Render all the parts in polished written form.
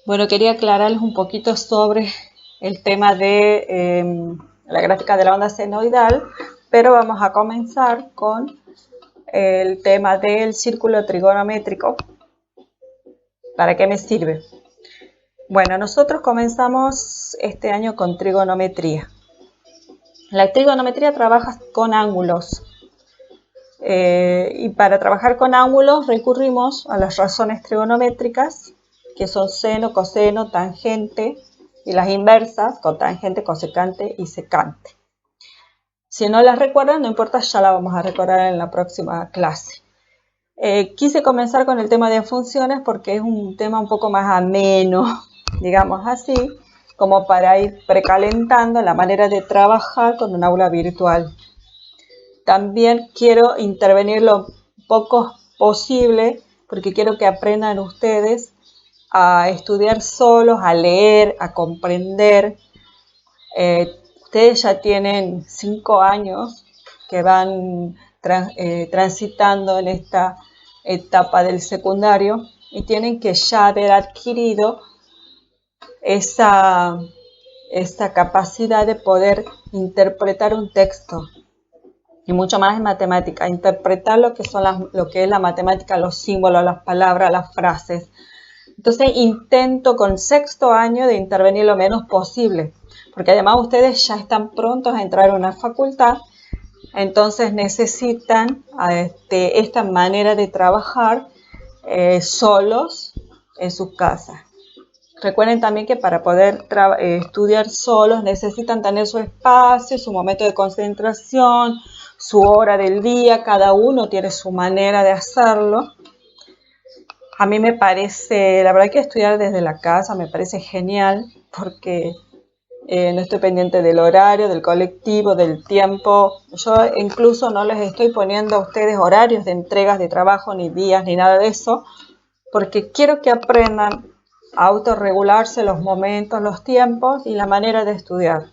Bueno, quería aclararles un poquito sobre el tema de la gráfica de la onda senoidal, pero vamos a comenzar con el tema del círculo trigonométrico. ¿Para qué me sirve? Bueno, nosotros comenzamos este año con trigonometría. La trigonometría trabaja con ángulos. Y para trabajar con ángulos recurrimos a las razones trigonométricas, que son seno, coseno, tangente, y las inversas, cotangente, cosecante y secante. Si no las recuerdan, no importa, ya la vamos a recordar en la próxima clase. Quise comenzar con el tema de funciones porque es un tema un poco más ameno, digamos así, como para ir precalentando la manera de trabajar con un aula virtual. También quiero intervenir lo poco posible porque quiero que aprendan ustedes a estudiar solos, a leer, a comprender. Ustedes ya tienen 5 años que van transitando en esta etapa del secundario y tienen que ya haber adquirido esa capacidad de poder interpretar un texto. Y mucho más en matemática, interpretar lo que es la matemática, los símbolos, las palabras, las frases. Entonces intento con sexto año de intervenir lo menos posible, porque además ustedes ya están prontos a entrar a una facultad, entonces necesitan esta manera de trabajar solos en sus casas. Recuerden también que para poder estudiar solos necesitan tener su espacio, su momento de concentración, su hora del día, cada uno tiene su manera de hacerlo. A mí me parece, la verdad que estudiar desde la casa me parece genial porque no estoy pendiente del horario, del colectivo, del tiempo. Yo incluso no les estoy poniendo a ustedes horarios de entregas de trabajo, ni días, ni nada de eso, porque quiero que aprendan a autorregularse los momentos, los tiempos y la manera de estudiar.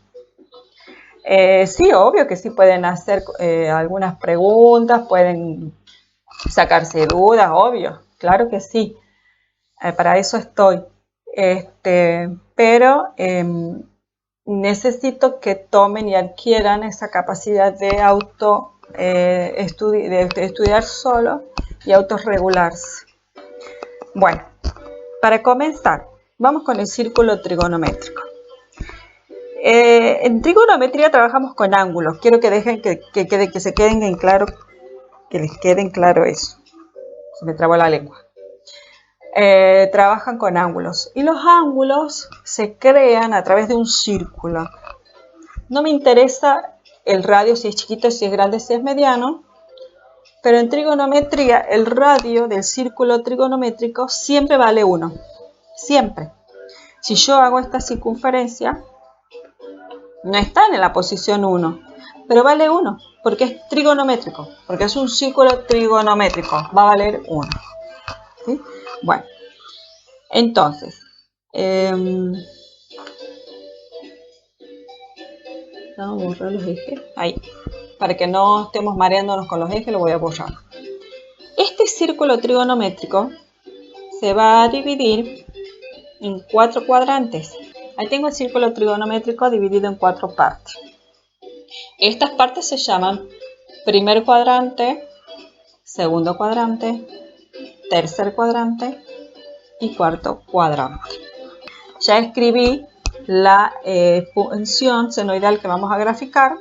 Sí, obvio que sí pueden hacer algunas preguntas, pueden sacarse dudas, obvio, claro que sí, para eso estoy. Pero necesito que tomen y adquieran esa capacidad de estudiar solo y autorregularse. Bueno, para comenzar, vamos con el círculo trigonométrico. En trigonometría trabajamos con ángulos. Quiero que dejen que les queden claro eso. Se me trabó la lengua. Trabajan con ángulos. Y los ángulos se crean a través de un círculo. No me interesa el radio, si es chiquito, si es grande, si es mediano. Pero en trigonometría, el radio del círculo trigonométrico siempre vale 1. Siempre. Si yo hago esta circunferencia, no está en la posición 1, pero vale 1, porque es trigonométrico, porque es un círculo trigonométrico, va a valer 1. ¿Sí? Bueno, entonces, vamos a borrar los ejes, ahí, para que no estemos mareándonos con los ejes, lo voy a borrar. Este círculo trigonométrico se va a dividir en 4 cuadrantes. Ahí tengo el círculo trigonométrico dividido en 4 partes. Estas partes se llaman primer cuadrante, segundo cuadrante, tercer cuadrante y cuarto cuadrante. Ya escribí la función senoidal que vamos a graficar.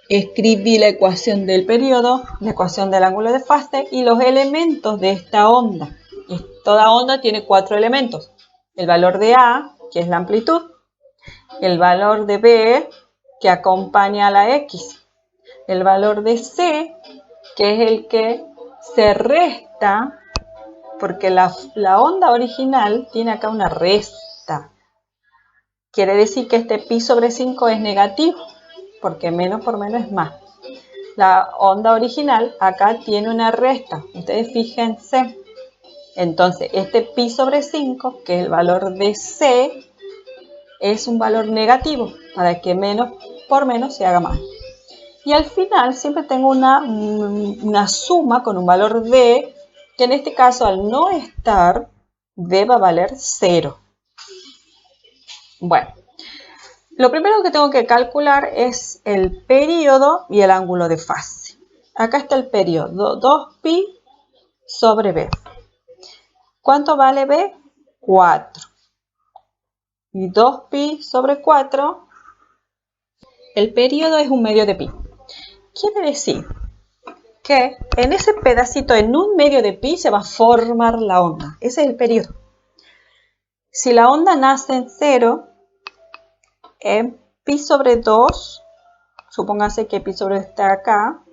Escribí la ecuación del periodo, la ecuación del ángulo de fase y los elementos de esta onda. Toda onda tiene 4 elementos. El valor de A, que es la amplitud, el valor de B, que acompaña a la X, el valor de C, que es el que se resta, porque la onda original tiene acá una resta. Quiere decir que este pi sobre 5 es negativo, porque menos por menos es más. La onda original acá tiene una resta, ustedes fíjense. Entonces, este pi sobre 5, que es el valor de C, es un valor negativo, para que menos por menos se haga más. Y al final siempre tengo una suma con un valor D que en este caso al no estar deba valer 0. Bueno, lo primero que tengo que calcular es el periodo y el ángulo de fase. Acá está el periodo, 2pi sobre b. ¿Cuánto vale b? 4. Y 2pi sobre 4, el periodo es 1/2 de pi. Quiere decir que en ese pedacito, en 1/2 de pi, se va a formar la onda. Ese es el periodo. Si la onda nace en 0, en pi sobre 2, supóngase que pi sobre 2 está acá,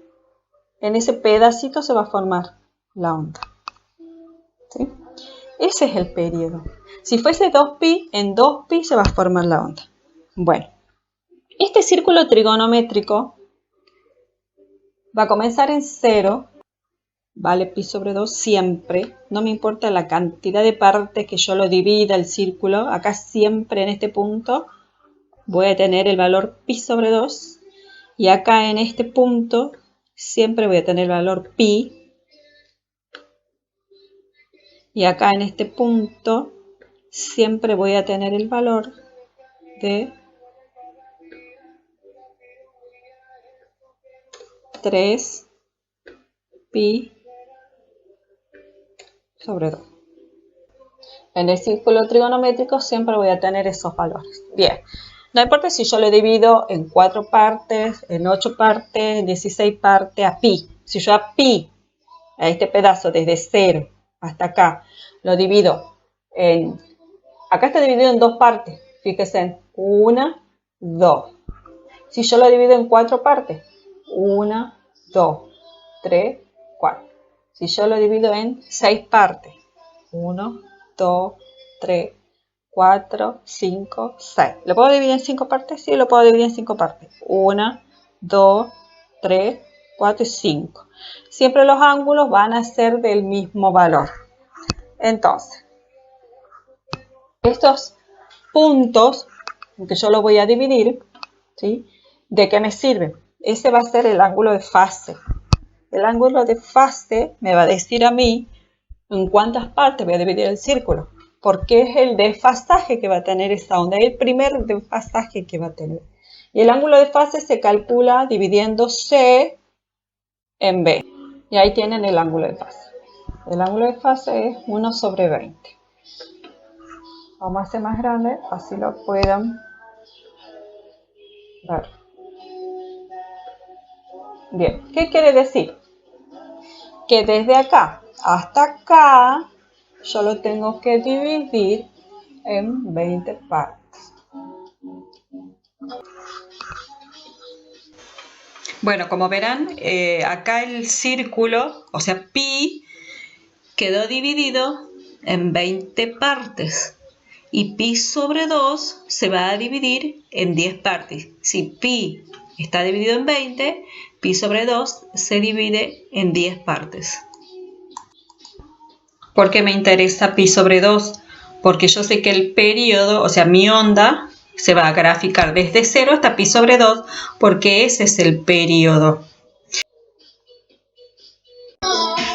en ese pedacito se va a formar la onda. ¿Sí? Ese es el periodo. Si fuese 2pi, en 2pi se va a formar la onda. Bueno, este círculo trigonométrico va a comenzar en 0, vale pi sobre 2 siempre, no me importa la cantidad de partes que yo lo divida el círculo, acá siempre en este punto voy a tener el valor pi sobre 2 y acá en este punto siempre voy a tener el valor pi y acá en este punto siempre voy a tener el valor de 3 pi sobre 2. En el círculo trigonométrico siempre voy a tener esos valores. Bien, no importa si yo lo divido en 4 partes, en 8 partes, en 16 partes, a pi. Si yo a pi, a este pedazo desde 0 hasta acá, lo divido en... Acá está dividido en 2 partes. Fíjense, 1, 2. Si yo lo divido en 4 partes, 1, 2, 3, 4. Si yo lo divido en 6 partes, 1, 2, 3, 4, 5, 6. ¿Lo puedo dividir en 5 partes? Sí, lo puedo dividir en 5 partes. 1, 2, 3, 4 y 5. Siempre los ángulos van a ser del mismo valor. Entonces, estos puntos que yo los voy a dividir, ¿sí? ¿De qué me sirven? Ese va a ser el ángulo de fase. El ángulo de fase me va a decir a mí en cuántas partes voy a dividir el círculo, porque es el desfasaje que va a tener esa onda, es el primer desfasaje que va a tener. Y el ángulo de fase se calcula dividiendo C en B. Y ahí tienen el ángulo de fase. El ángulo de fase es 1 sobre 20. Vamos a hacer más grande, así lo puedan ver. Bien, ¿qué quiere decir? Que desde acá hasta acá yo lo tengo que dividir en 20 partes. Bueno, como verán, acá el círculo, o sea, pi, quedó dividido en 20 partes. Y pi sobre 2 se va a dividir en 10 partes. Si pi está dividido en 20, pi sobre 2 se divide en 10 partes. ¿Por qué me interesa pi sobre 2? Porque yo sé que el periodo, o sea, mi onda, se va a graficar desde 0 hasta pi sobre 2, porque ese es el periodo.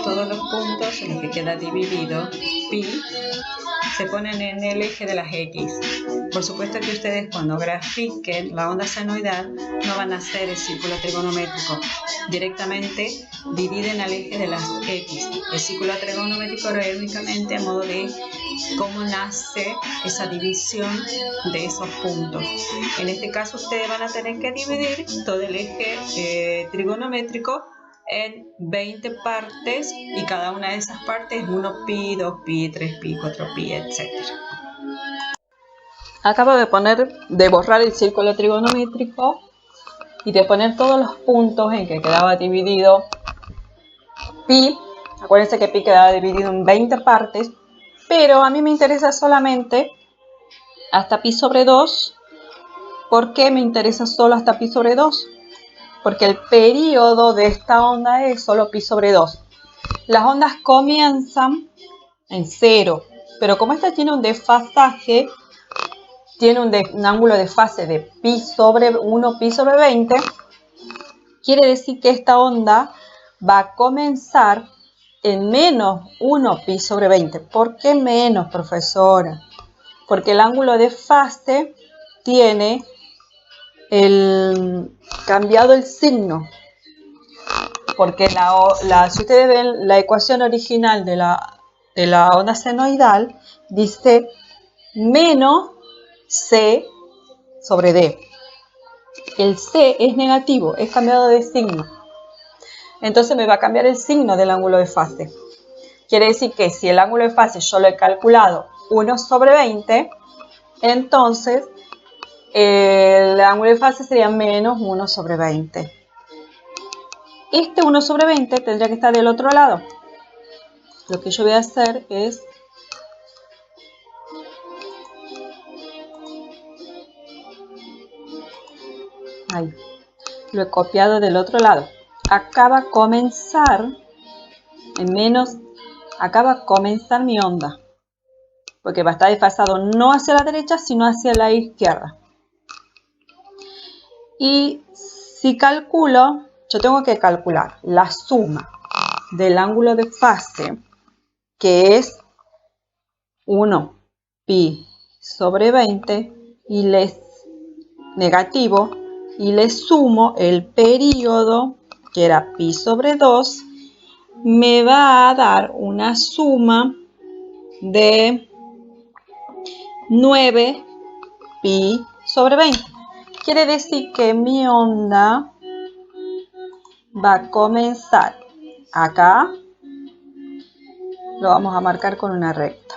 Todos los puntos en los que queda dividido pi se ponen en el eje de las X. Por supuesto que ustedes cuando grafiquen la onda senoidal no van a hacer el círculo trigonométrico. Directamente dividen al eje de las X. El círculo trigonométrico era únicamente a modo de cómo nace esa división de esos puntos. En este caso ustedes van a tener que dividir todo el eje trigonométrico en 20 partes y cada una de esas partes es 1 pi, 2 pi, 3 pi, 4 pi, etc. Acabo de borrar el círculo trigonométrico y de poner todos los puntos en que quedaba dividido pi. Acuérdense que pi quedaba dividido en 20 partes, pero a mí me interesa solamente hasta pi sobre 2. ¿Por qué me interesa solo hasta pi sobre 2? Porque el periodo de esta onda es solo pi sobre 2. Las ondas comienzan en 0, pero como esta tiene un desfasaje, tiene un ángulo de fase de pi sobre 1, pi sobre 20, quiere decir que esta onda va a comenzar en menos 1 pi sobre 20. ¿Por qué menos, profesora? Porque el ángulo de fase tiene cambiado el signo. Porque si ustedes ven la ecuación original de la onda senoidal, dice menos C sobre D. El C es negativo, es cambiado de signo. Entonces me va a cambiar el signo del ángulo de fase. Quiere decir que si el ángulo de fase yo lo he calculado 1 sobre 20, entonces el ángulo de fase sería menos 1 sobre 20. Este 1 sobre 20 tendría que estar del otro lado. Lo que yo voy a hacer es ahí, lo he copiado del otro lado. Acá va a comenzar mi onda, porque va a estar desfasado no hacia la derecha, sino hacia la izquierda. Y si calculo, yo tengo que calcular la suma del ángulo de fase, que es 1 pi sobre 20, y negativo, y le sumo el periodo, que era pi sobre 2, me va a dar una suma de 9 pi sobre 20. Quiere decir que mi onda va a comenzar acá, lo vamos a marcar con una recta.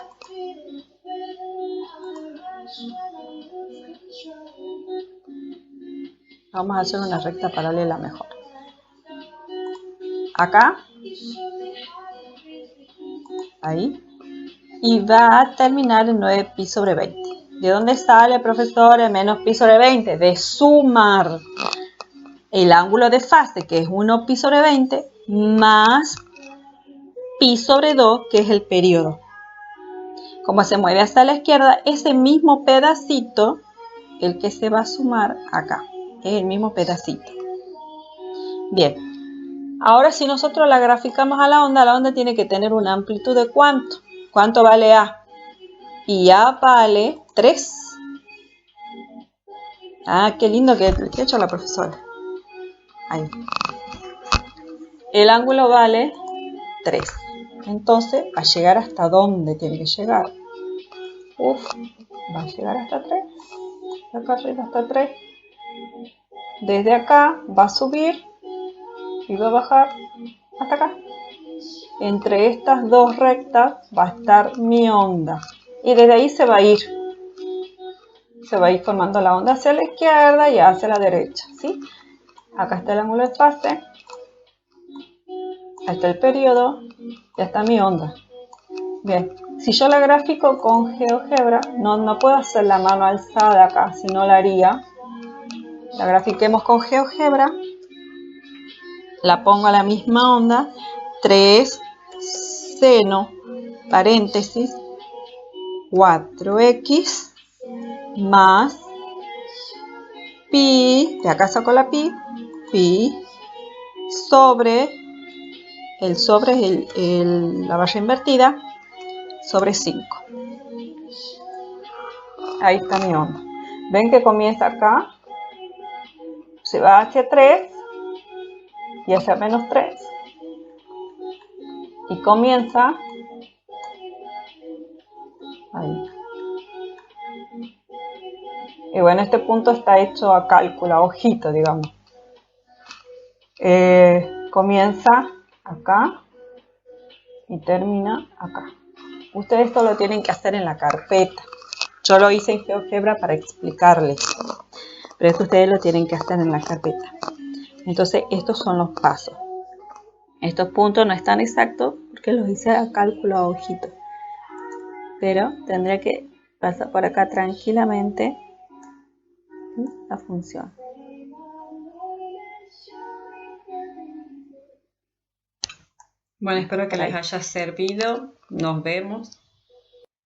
Vamos a hacer una recta paralela mejor. Acá, ahí, y va a terminar en 9 pi sobre 20. ¿De dónde sale, profesor, menos pi sobre 20? De sumar el ángulo de fase, que es 1 pi sobre 20, más pi sobre 2, que es el periodo. Como se mueve hacia la izquierda, ese mismo pedacito, el que se va a sumar acá, es el mismo pedacito. Bien, ahora si nosotros la graficamos a la onda tiene que tener una amplitud de ¿cuánto? ¿Cuánto vale A? Y A vale 3. Ah, qué lindo que ha hecho la profesora. Ahí. El ángulo vale 3. Entonces, ¿a llegar hasta dónde tiene que llegar? Va a llegar hasta 3. De acá arriba hasta 3. Desde acá va a subir y va a bajar hasta acá. Entre estas dos rectas va a estar mi onda. Y desde ahí se va a ir. Se va a ir formando la onda hacia la izquierda y hacia la derecha, ¿sí? Acá está el ángulo de fase. Ahí está el periodo. Ya está mi onda. Bien, si yo la grafico con GeoGebra, no puedo hacer la mano alzada acá, si no la haría. La grafiquemos con GeoGebra. La pongo a la misma onda. 3 seno, paréntesis, 4x más pi, de acá saco la pi sobre, el sobre es la barra invertida, sobre 5. Ahí está mi onda. Ven que comienza acá, se va hacia 3 y hacia menos 3. Y comienza ahí. Y bueno, este punto está hecho a cálculo, a ojito, digamos. Comienza acá y termina acá. Ustedes esto lo tienen que hacer en la carpeta. Yo lo hice en GeoGebra para explicarles, pero esto ustedes lo tienen que hacer en la carpeta. Entonces, estos son los pasos. Estos puntos no están exactos porque los hice a cálculo a ojito. Pero tendré que pasar por acá tranquilamente la función. Bueno, espero que les haya servido. Nos vemos.